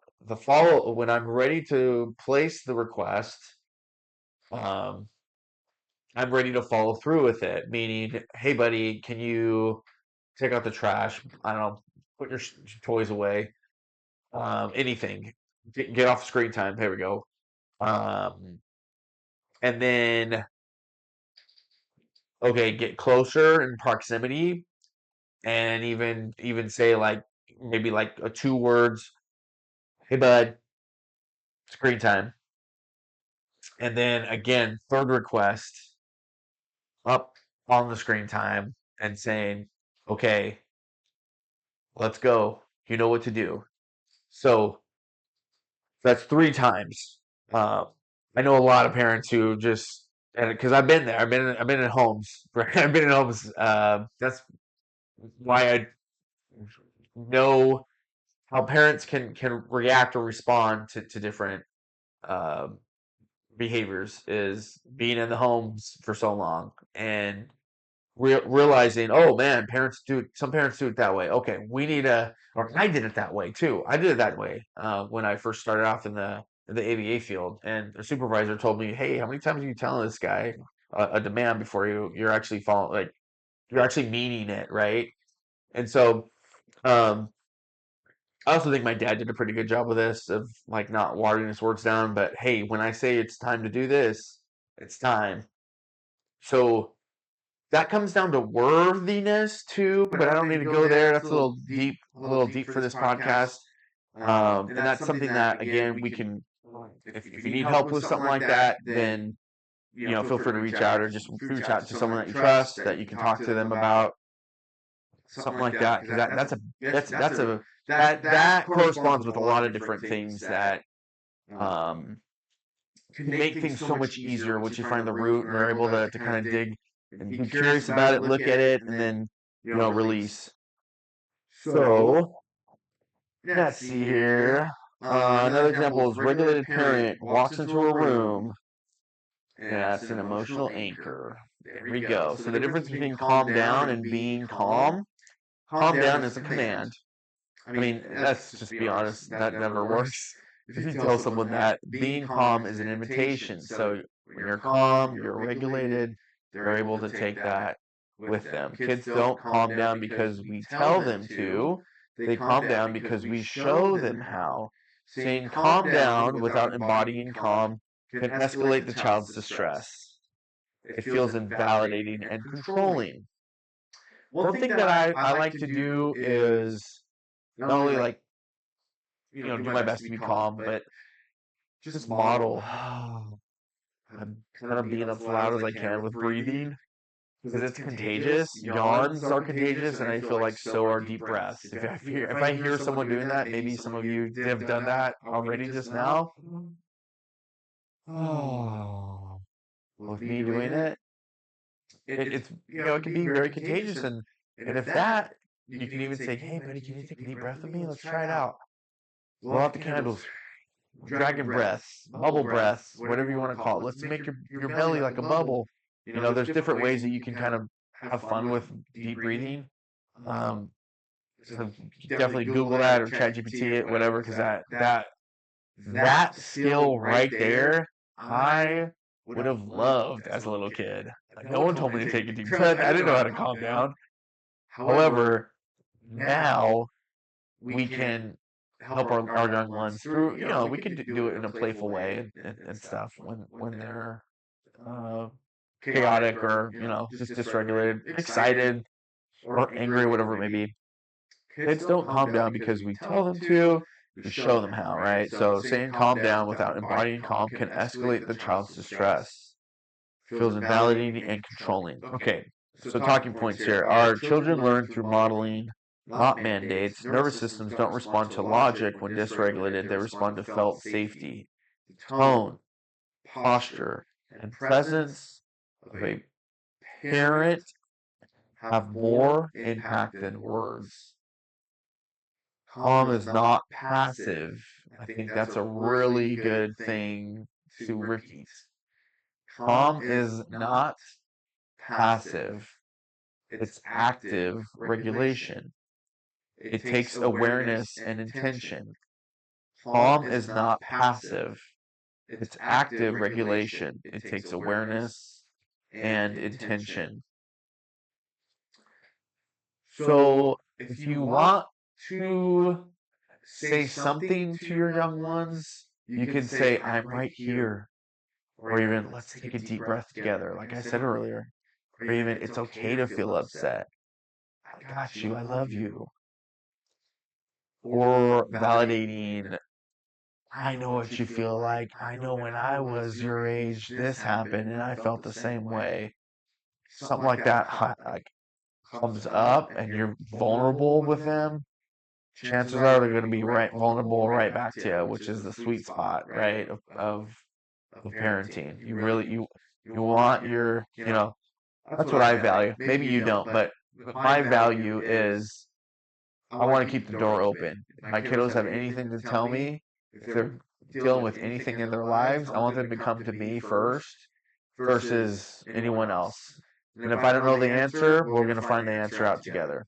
place the request, um, I'm ready to follow through with it. Meaning, hey, buddy, can you take out the trash? I don't know, put your toys away, anything. Get off screen time. Here we go. Um, and then, okay, get closer in proximity, and even say like maybe like a two words. Hey, bud, screen time. And then again, third request, up on the screen time and saying, okay, let's go. You know what to do. So that's 3 times. Uh, I know a lot of parents who just, and because I've been there, I've been in homes, right? I've been in homes. That's why I know how parents can react or respond to different uh, behaviors. Is being in the homes for so long and realizing, oh man, some parents do it that way. Okay, we need or I did it that way too. I did it that way when I first started off in the ABA field, and the supervisor told me, hey, how many times are you telling this guy a demand before you're actually following, like you're actually meaning it, right? And so um, I also think my dad did a pretty good job with this, of like not watering his words down, but hey, when I say it's time to do this, it's time. So that comes down to worthiness too, but I don't need to go there. That's a little deep for this podcast. And that's something that again we can, if you need help with something like that, then feel free to reach out, or just reach out to someone that you trust, that you can talk to them about something like that, because that's a that corresponds with a lot of different things that um, can make things so much easier once you find the root and are able to kind of dig and be curious about it, look at it, and then release. So let's see here. Another example is regulated parent walks into a room. Yeah, that's an emotional anchor. There we go. So the difference between calm down and being calm. Calm down is a command. I mean, let's just be honest, that never works. If you tell someone that, being calm is an invitation. So when you're calm, you're regulated, they're able to take that with them. Kids don't calm down because we tell them to, they calm down because we show them how. Saying calm down without embodying calm can escalate the child's distress. It feels invalidating and controlling. One thing that I like to do is not only like do my best to be calm, but just model. I'm kind of being as loud as I can with breathing because it's contagious. Yawns are contagious, and I feel like so are deep breaths. If I hear someone doing that, maybe some of you have done that already just now. Oh, with me doing it, it's it can be very contagious, and if that, you can even say, hey buddy, can you take a deep breath with me? Let's try it out. Blow out the candles. Dragon breaths, bubble breaths, whatever you want to call it. Let's make your belly like a bubble. There's different ways that you can kind of have fun with deep breathing. Um, so definitely Google that or ChatGPT it, whatever, because that skill right there, I would have loved as a little kid. No one told me to take a deep breath. I didn't know how to calm down. However, now we can help our young ones through, we can do it in a playful way and stuff when they're uh, chaotic or just dysregulated, excited or angry, whatever it may be. Kids don't calm down because we tell them to, we show them how, right? So saying calm down without embodying calm can escalate the child's distress. Feels invalidating and controlling. Okay, so talking points here. Our children learn through modeling, not mandates. Nervous systems don't respond to logic when dysregulated, they respond to felt safety. Tone, posture, and presence of a parent have more impact than words. Calm is not passive. I think that's a really good thing to repeat. Calm is not passive. It's active regulation. It takes awareness and intention. Calm is not passive. It's active regulation. It takes awareness and intention. So if you want to say something to your young ones, you can say, I'm right here. Or even, let's take a deep breath together, like I said earlier. Or even, it's okay to feel upset. I got you. I love you. Or validating, I know what you feel like. I know when I was your age, this happened, and I felt the same way. Something like that like comes up, and you're vulnerable with them. Chances are they're going to be right vulnerable right back to you, which is the sweet spot, right, of parenting. You want that's what I value. Maybe you don't, but my value is I want to keep the door open. If my kiddos have anything to tell me, if they're dealing with anything in their lives, I want them to come to me first versus anyone else. And if I don't know the answer, we're going to find the answer out together.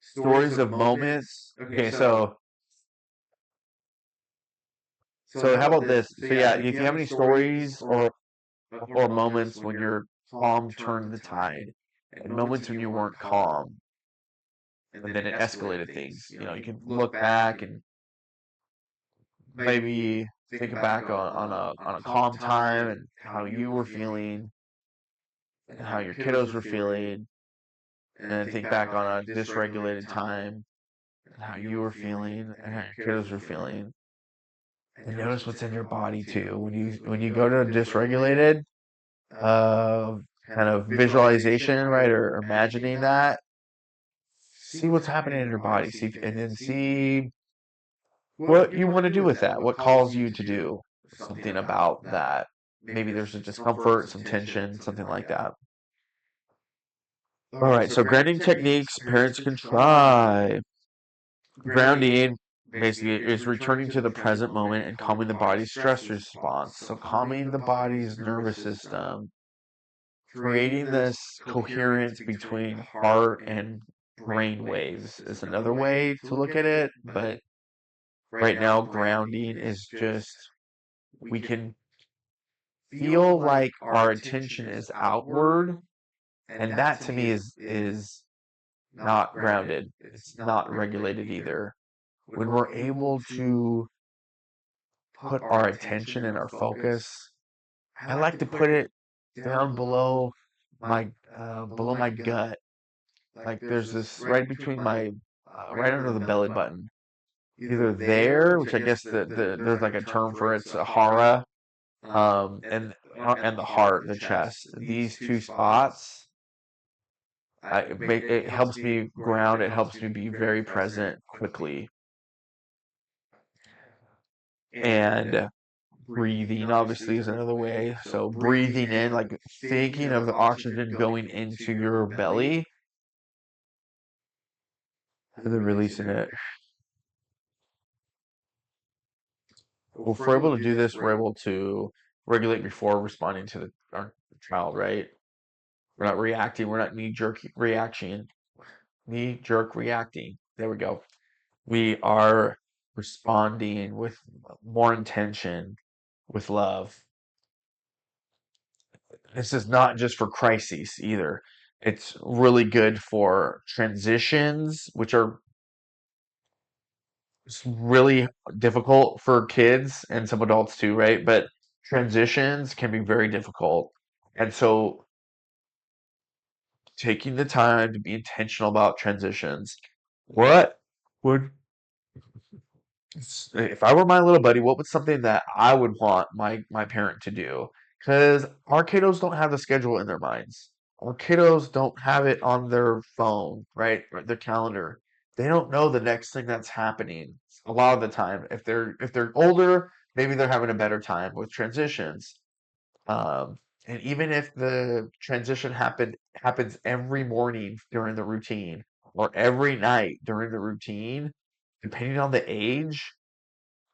Stories of moments. Okay, so how about this? So yeah, if you have any stories or moments when your calm turned the tide, and moments when you weren't calm, and then it escalated things. You can look back and maybe think back on a calm time and how you were feeling and how your kiddos were feeling, and then think back on a dysregulated time and how you were feeling and how your kiddos were feeling. And notice what's in your body too. When you go to dysregulated, uh, kind of visualization, right, or imagining that, see what's happening in your body, and then see what you want to do with that. What calls you to do something about that? Maybe there's a discomfort, some tension, something like that. All right, so grounding techniques parents can try. Grounding basically is returning to the present moment and calming the body's stress response. So, calming the body's nervous system, creating this coherence between heart and brain waves is another way to look at it. But right now, grounding is just we can feel like our attention is outward, and that to me is not grounded. It's not regulated either. When we're able to put our attention and our focus, I like to put it down below my gut. Like there's this right between my right under the belly button. Either there, which I guess there's like a term for it, it's a hara, and the heart, the chest. These two spots, it helps me ground. It helps me be very present quickly. And breathing obviously is another way. So breathing in, like thinking of the oxygen going into your belly, and then releasing it. Well, if we're able to do this, we're able to regulate before responding to our child, right? We're not reacting. We're not knee-jerk reaction. Knee-jerk reacting. There we go. We are responding with more intention, with love. This is not just for crises either. It's really good for transitions, which are really difficult for kids and some adults too, right? But transitions can be very difficult. And so taking the time to be intentional about transitions. What would if I were my little buddy, what would something that I would want my parent to do? Because our kiddos don't have the schedule in their minds. Our kiddos don't have it on their phone, right? Or their calendar. They don't know the next thing that's happening a lot of the time. If they're older, maybe they're having a better time with transitions. Um, and even if the transition happens every morning during the routine or every night during the routine, depending on the age,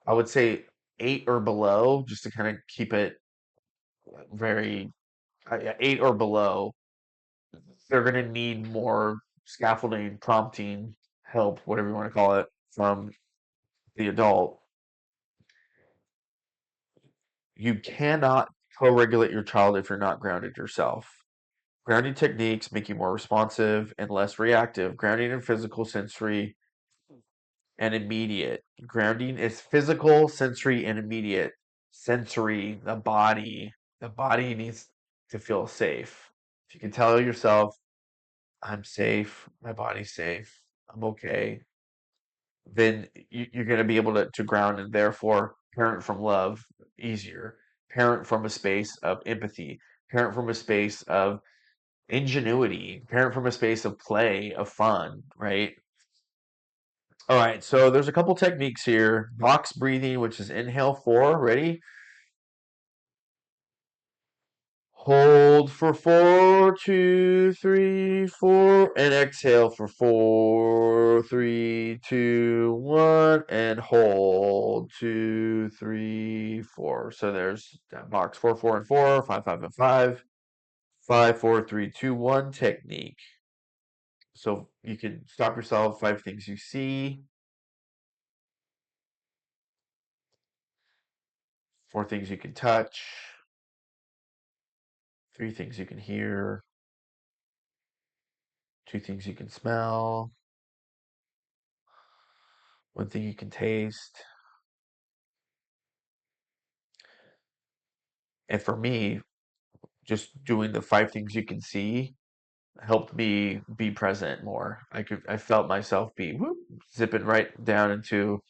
I would say 8 or below, just to kind of keep it very yeah, 8 or below, they're going to need more scaffolding, prompting, help, whatever you want to call it, from the adult. You cannot co-regulate your child if you're not grounded yourself. Grounding techniques make you more responsive and less reactive. Grounding in physical, sensory, and immediate. Grounding is physical, sensory, and immediate. Sensory, the body needs to feel safe. If you can tell yourself, I'm safe, my body's safe, I'm okay, then you're going to be able to ground and therefore parent from love easier, parent from a space of empathy, parent from a space of ingenuity, parent from a space of play, of fun, right? All right, so there's a couple techniques here. Box breathing, which is inhale 4, ready? Hold for 4, 2, 3, 4, and exhale for 4, 3, 2, 1, and hold 2, 3, 4. So there's that box 4, 4, and 4, 5, 5, and 5, 5, 4, 3, 2, 1 technique. So you can stop yourself, 5 things you see, 4 things you can touch, 3 things you can hear, 2 things you can smell, 1 thing you can taste. And for me, just doing the 5 things you can see helped me be present more. I felt myself be whoop, zipping right down into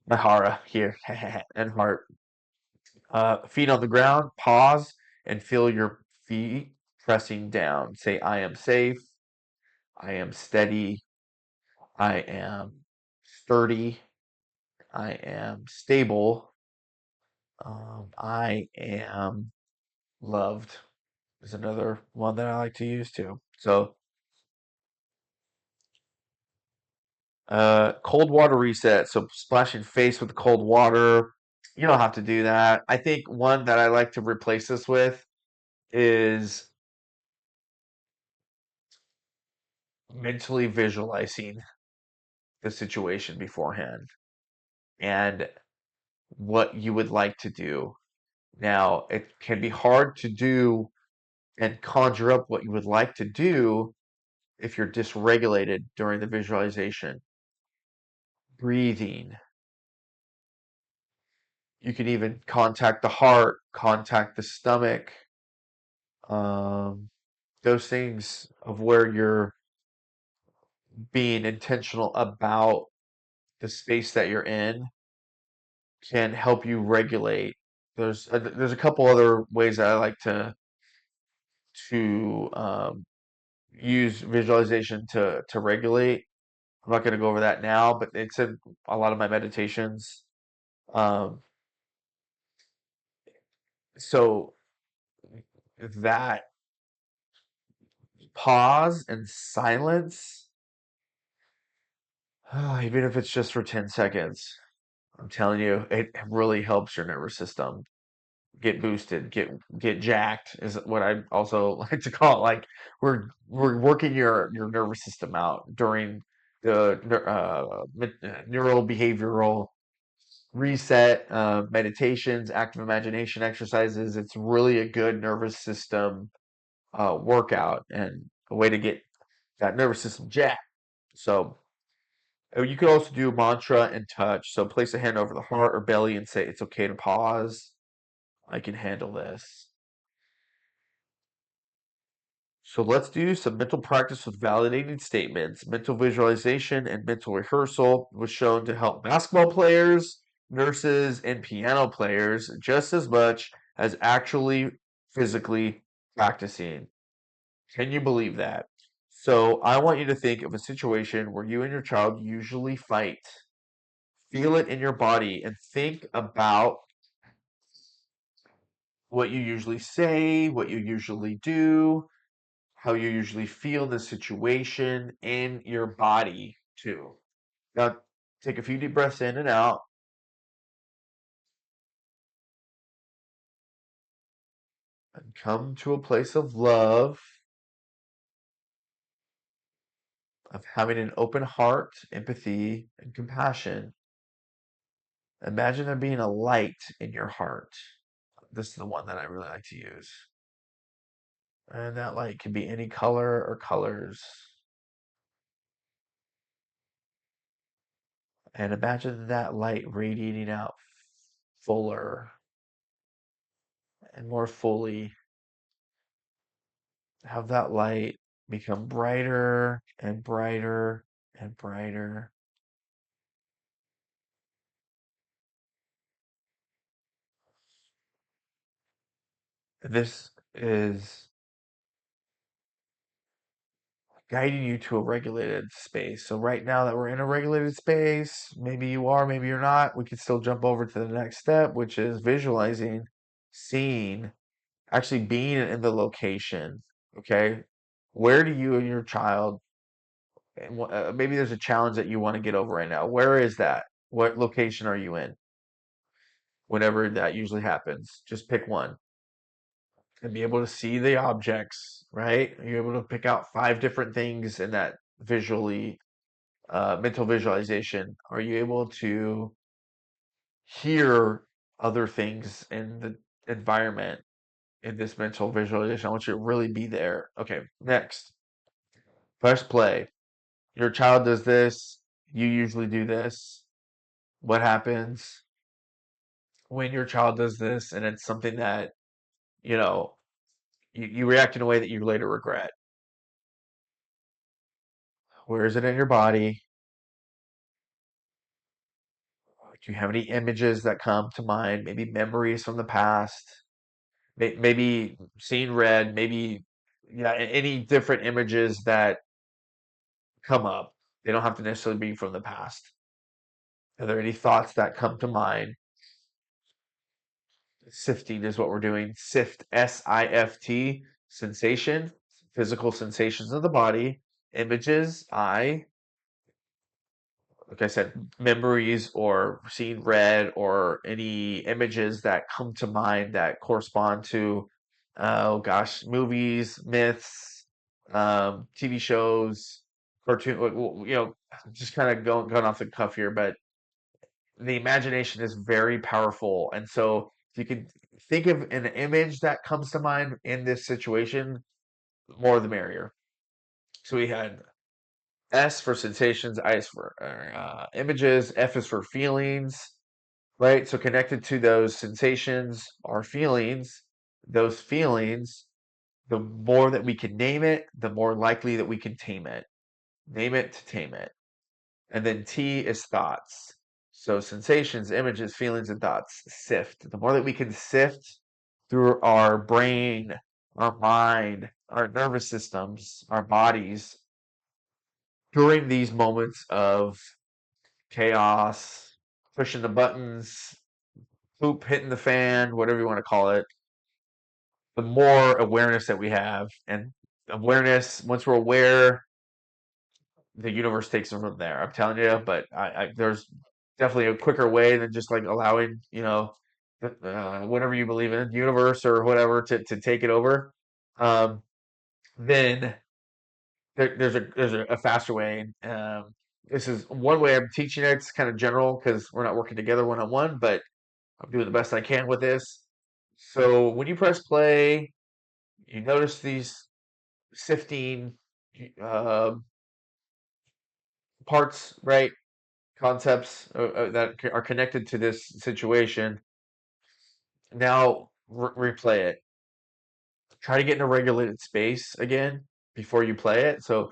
my hara here and heart. Feet on the ground, pause and feel your feet pressing down. Say, I am safe, I am steady, I am sturdy, I am stable, I am loved is another one that I like to use too. So, cold water reset. So splashing face with cold water. You don't have to do that. I think one that I like to replace this with is mentally visualizing the situation beforehand and what you would like to do. Now, it can be hard to do and conjure up what you would like to do if you're dysregulated during the visualization. Breathing. You can even contact the heart, contact the stomach, um, those things of where you're being intentional about the space that you're in can help you regulate. There's a couple other ways that I like to use visualization to regulate. I'm not going to go over that now, but it's in a lot of my meditations. Um, so that pause and silence, even if it's just for 10 seconds, I'm telling you, it really helps your nervous system get boosted, get jacked is what I also like to call it. Like we're working your nervous system out during the neural behavioral reset, meditations, active imagination exercises. It's really a good nervous system workout and a way to get that nervous system jacked. So you could also do mantra and touch. So place a hand over the heart or belly and say, it's okay to pause. I can handle this. So let's do some mental practice with validating statements. Mental visualization and mental rehearsal was shown to help basketball players, nurses, and piano players just as much as actually physically practicing. Can you believe that? So I want you to think of a situation where you and your child usually fight. Feel it in your body and think about what you usually say, what you usually do, how you usually feel the situation in your body too. Now, take a few deep breaths in and out and come to a place of love, of having an open heart, empathy, and compassion. Imagine there being a light in your heart. This is the one that I really like to use. And that light can be any color or colors. And imagine that light radiating out fuller and more fully. Have that light become brighter and brighter and brighter. This is guiding you to a regulated space. So right now that we're in a regulated space, maybe you are, maybe you're not, we can still jump over to the next step, which is visualizing, seeing, actually being in the location. Okay. Where do you and your child, and maybe there's a challenge that you want to get over right now. Where is that? What location are you in? Whenever that usually happens, just pick one and be able to see the objects, right? You're able to pick out five different things in that visually mental visualization. Are you able to hear other things in the environment in this mental visualization? I want you to really be there. Okay, next, press play. Your child does this. You usually do this. What happens when your child does this and it's something that, you know, you react in a way that you later regret? Where is it in your body? Do you have any images that come to mind? Maybe memories from the past? Maybe seeing red? Maybe, yeah, any different images that come up. They don't have to necessarily be from the past. Are there any thoughts that come to mind? Sifting is what we're doing. Sift, SIFT, sensation, physical sensations of the body, images, like I said, memories or seeing red or any images that come to mind that correspond to, oh gosh, movies, myths, TV shows, cartoon, just kind of going off the cuff here, but the imagination is very powerful. And so if you can think of an image that comes to mind in this situation, more the merrier. So we had S for sensations, I is for images, F is for feelings, right? So connected to those sensations are feelings. Those feelings, the more that we can name it, the more likely that we can tame it. Name it to tame it. And then T is thoughts. So sensations, images, feelings, and thoughts. Sift. The more that we can sift through our brain, our mind, our nervous systems, our bodies during these moments of chaos, pushing the buttons, poop hitting the fan, whatever you want to call it, the more awareness that we have. And awareness, once we're aware, the universe takes it from there. I'm telling you, but there's definitely a quicker way than just like allowing, whatever you believe in, universe or whatever, to take it over. Um, then there's a faster way. This is one way I'm teaching it. It's kind of general because we're not working together one on one, but I'm doing the best I can with this. So when you press play, you notice these sifting uh, parts, right? Concepts that are connected to this situation. Now replay it. Try to get in a regulated space again before you play it. So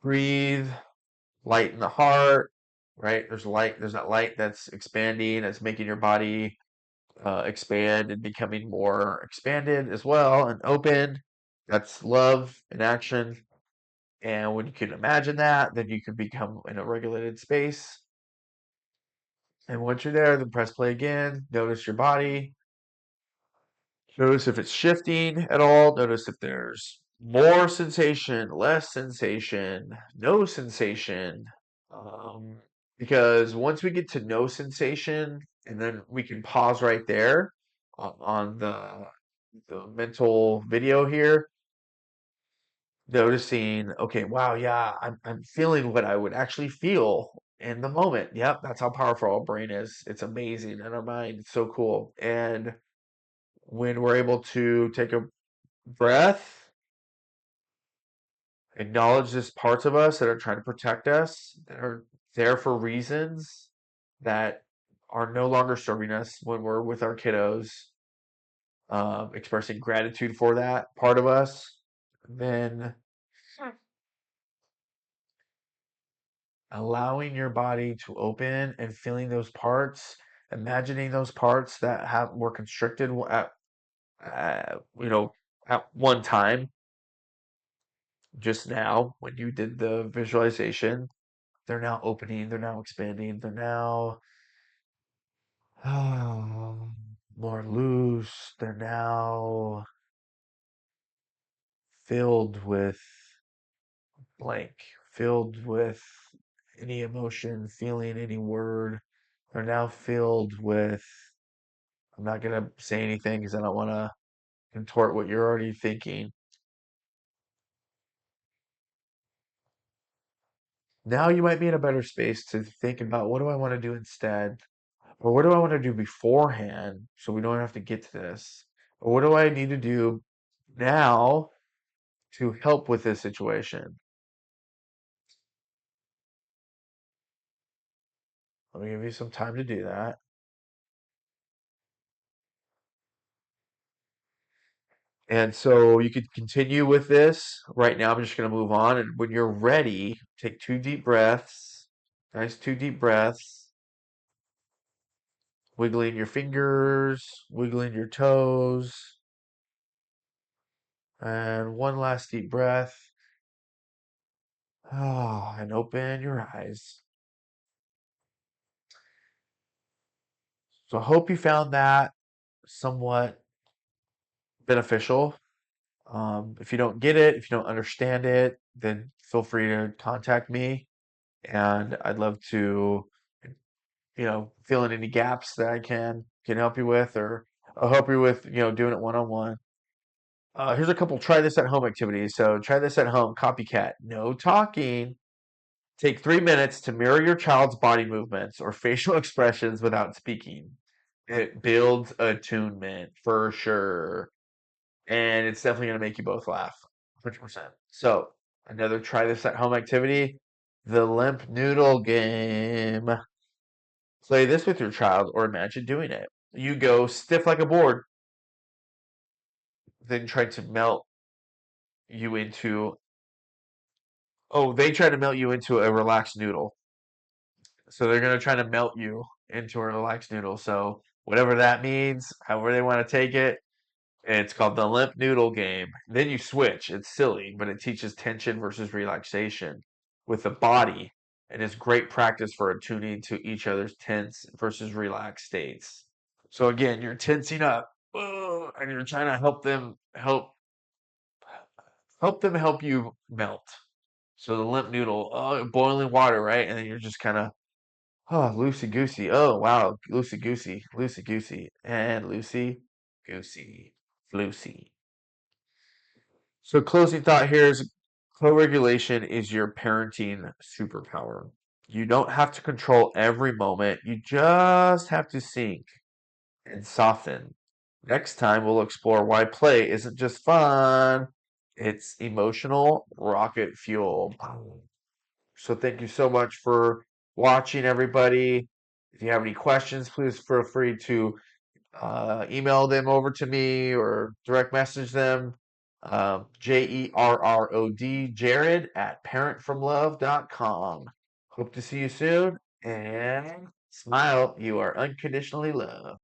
breathe, light in the heart, right? There's light. There's that light that's expanding. That's making your body expand and becoming more expanded as well and open. That's love in action. And when you can imagine that, then you can become in a regulated space. And once you're there, then press play again. Notice your body. Notice if it's shifting at all. Notice if there's more sensation, less sensation, no sensation. Um, because once we get to no sensation, and then we can pause right there on the mental video here, noticing, okay, wow, yeah, I'm feeling what I would actually feel in the moment. Yep, that's how powerful our brain is. It's amazing, and our mind, it's so cool. And when we're able to take a breath, acknowledge this parts of us that are trying to protect us, that are there for reasons that are no longer serving us when we're with our kiddos, expressing gratitude for that part of us, then allowing your body to open and feeling those parts, imagining those parts that have were constricted you know, at one time, just now, when you did the visualization, they're now opening, they're now expanding, they're now more loose, they're now filled with blank, filled with any emotion, feeling, any word. They're now filled with, I'm not going to say anything because I don't want to contort what you're already thinking. Now you might be in a better space to think about, what do I want to do instead? Or what do I want to do beforehand so we don't have to get to this? Or what do I need to do now to help with this situation? Let me give you some time to do that. And so you could continue with this. Right now, I'm just going to move on. And when you're ready, take 2 deep breaths. Nice 2 deep breaths. Wiggling your fingers, wiggling your toes. And one last deep breath. Oh, and open your eyes. So I hope you found that somewhat beneficial. If you don't get it, if you don't understand it, then feel free to contact me, and I'd love to, fill in any gaps that I can help you with, or I'll help you with, doing it one-on-one. Here's a couple try this at home activities. So try this at home, copycat. No talking. Take 3 minutes to mirror your child's body movements or facial expressions without speaking. It builds attunement for sure. And it's definitely going to make you both laugh. 100%. So, another try this at home activity, the limp noodle game. Play this with your child or imagine doing it. You go stiff like a board, then try to melt you into, oh, they try to melt you into a relaxed noodle. So they're going to try to melt you into a relaxed noodle. So, whatever that means, however they want to take it, it's called the limp noodle game. Then you switch. It's silly, but it teaches tension versus relaxation with the body, and is great practice for attuning to each other's tense versus relaxed states. So again, you're tensing up, and you're trying to help them help you melt. So the limp noodle, boiling water, right? And then you're just kind of, loosey goosey. Oh wow, loosey goosey, loosey goosey, and loosey goosey, loosey. So closing thought here is, co-regulation is your parenting superpower. You don't have to control every moment. You just have to sink and soften. Next time we'll explore why play isn't just fun. It's emotional rocket fuel. So thank you so much for watching, everybody. If you have any questions, please feel free to email them over to me or direct message them. Jerrod, Jerrod at parentfromlove.com. Hope to see you soon, and smile. You are unconditionally loved.